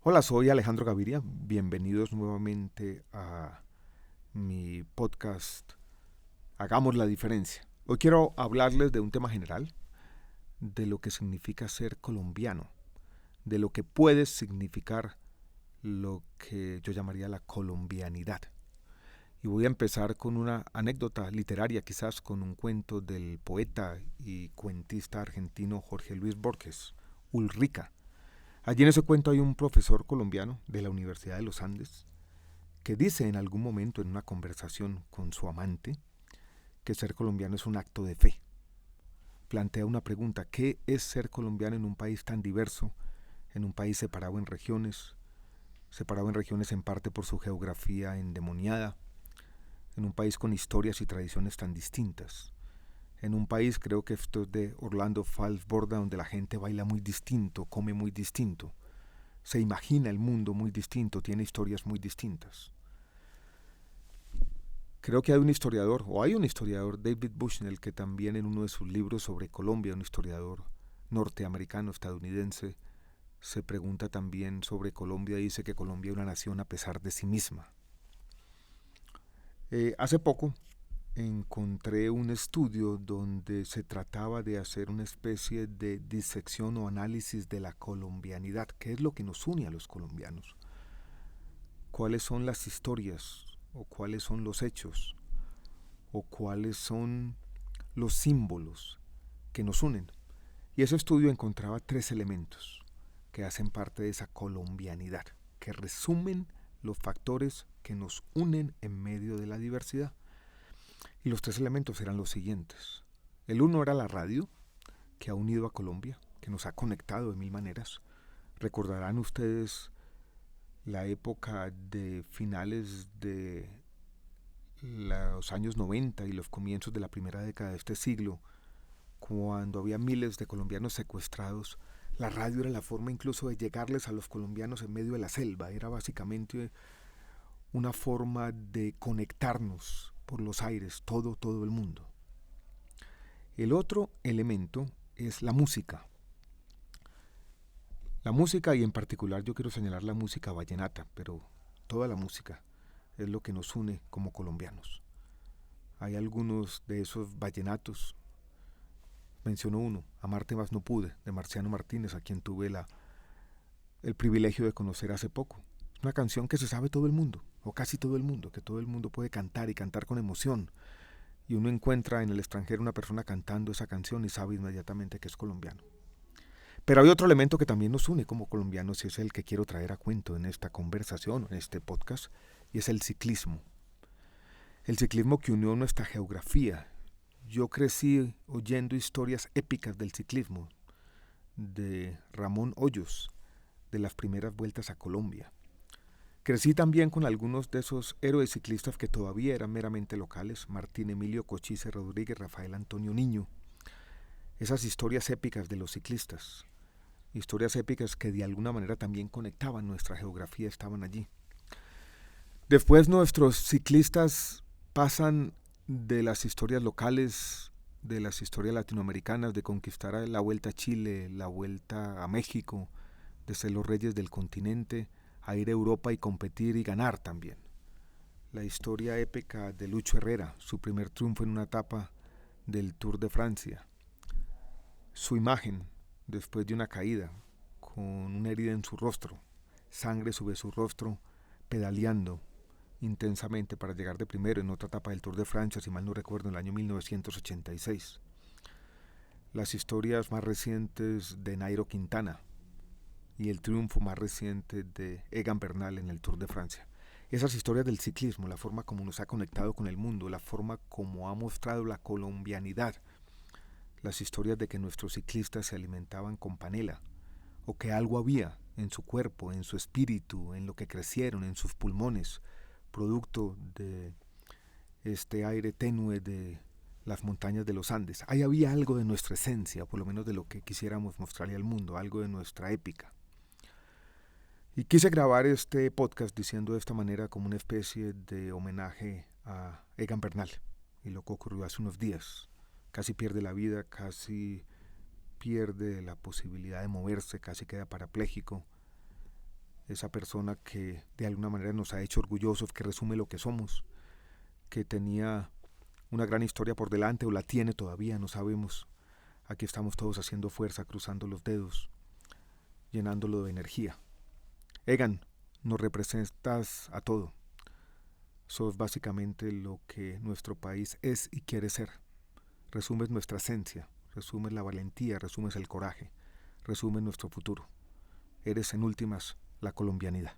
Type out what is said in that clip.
Hola, soy Alejandro Gaviria. Bienvenidos nuevamente a mi podcast Hagamos la diferencia. Hoy quiero hablarles de un tema general, de lo que significa ser colombiano, de lo que puede significar lo que yo llamaría la colombianidad. Y voy a empezar con una anécdota literaria, quizás con un cuento del poeta y cuentista argentino Jorge Luis Borges, Ulrica. Allí en ese cuento hay un profesor colombiano de la Universidad de los Andes que dice en algún momento en una conversación con su amante que ser colombiano es un acto de fe. Plantea una pregunta: ¿qué es ser colombiano en un país tan diverso, en un país separado en regiones en parte por su geografía endemoniada, en un país con historias y tradiciones tan distintas? En un país, creo que esto es de Orlando Fals Borda, donde la gente baila muy distinto, come muy distinto, se imagina el mundo muy distinto, tiene historias muy distintas. Creo que hay un historiador, David Bushnell, que también en uno de sus libros sobre Colombia, un historiador norteamericano, estadounidense, se pregunta también sobre Colombia y dice que Colombia es una nación a pesar de sí misma. Hace poco encontré un estudio donde se trataba de hacer una especie de disección o análisis de la colombianidad. ¿Qué es lo que nos une a los colombianos? ¿Cuáles son las historias o cuáles son los hechos o cuáles son los símbolos que nos unen? Y ese estudio encontraba tres elementos que hacen parte de esa colombianidad, que resumen los factores que nos unen en medio de la diversidad. Y los tres elementos eran los siguientes. El uno era la radio, que ha unido a Colombia, que nos ha conectado de mil maneras. Recordarán ustedes la época de finales de los años 90 y los comienzos de la primera década de este siglo, cuando había miles de colombianos secuestrados. La radio era la forma incluso de llegarles a los colombianos en medio de la selva. Era básicamente una forma de conectarnos por los aires, todo el mundo. El otro elemento es la música. La música, y en particular yo quiero señalar la música vallenata, pero toda la música es lo que nos une como colombianos. Hay algunos de esos vallenatos. Menciono uno, Amarte más no pude, de Marciano Martínez, a quien tuve el privilegio de conocer hace poco. Es una canción que se sabe todo el mundo, o casi todo el mundo, que todo el mundo puede cantar y cantar con emoción. Y uno encuentra en el extranjero una persona cantando esa canción y sabe inmediatamente que es colombiano. Pero hay otro elemento que también nos une como colombianos y es el que quiero traer a cuento en esta conversación, en este podcast, y es el ciclismo. El ciclismo que unió nuestra geografía. Yo crecí oyendo historias épicas del ciclismo, de Ramón Hoyos, de las primeras vueltas a Colombia. Crecí también con algunos de esos héroes ciclistas que todavía eran meramente locales: Martín Emilio Cochise Rodríguez, Rafael Antonio Niño. Esas historias épicas de los ciclistas, historias épicas que de alguna manera también conectaban nuestra geografía, estaban allí. Después nuestros ciclistas pasan de las historias locales, de las historias latinoamericanas, de conquistar la Vuelta a Chile, la Vuelta a México, de ser los reyes del continente, a ir a Europa y competir y ganar también. La historia épica de Lucho Herrera, su primer triunfo en una etapa del Tour de Francia. Su imagen después de una caída, con una herida en su rostro, sangre sobre su rostro, pedaleando intensamente para llegar de primero en otra etapa del Tour de Francia, si mal no recuerdo, en el año 1986. Las historias más recientes de Nairo Quintana y el triunfo más reciente de Egan Bernal en el Tour de Francia. Esas historias del ciclismo, la forma como nos ha conectado con el mundo, la forma como ha mostrado la colombianidad, las historias de que nuestros ciclistas se alimentaban con panela, o que algo había en su cuerpo, en su espíritu, en lo que crecieron, en sus pulmones, producto de este aire tenue de las montañas de los Andes. Ahí había algo de nuestra esencia, por lo menos de lo que quisiéramos mostrarle al mundo, algo de nuestra épica. Y quise grabar este podcast diciendo de esta manera como una especie de homenaje a Egan Bernal y lo que ocurrió hace unos días. Casi pierde la vida, casi pierde la posibilidad de moverse, casi queda parapléjico esa persona que de alguna manera nos ha hecho orgullosos, que resume lo que somos, que tenía una gran historia por delante o la tiene todavía, no sabemos. Aquí estamos todos haciendo fuerza, cruzando los dedos, llenándolo de energía. Egan, nos representas a todo. Sos básicamente lo que nuestro país es y quiere ser. Resumes nuestra esencia, resumes la valentía, resumes el coraje, resumes nuestro futuro. Eres en últimas la colombianidad.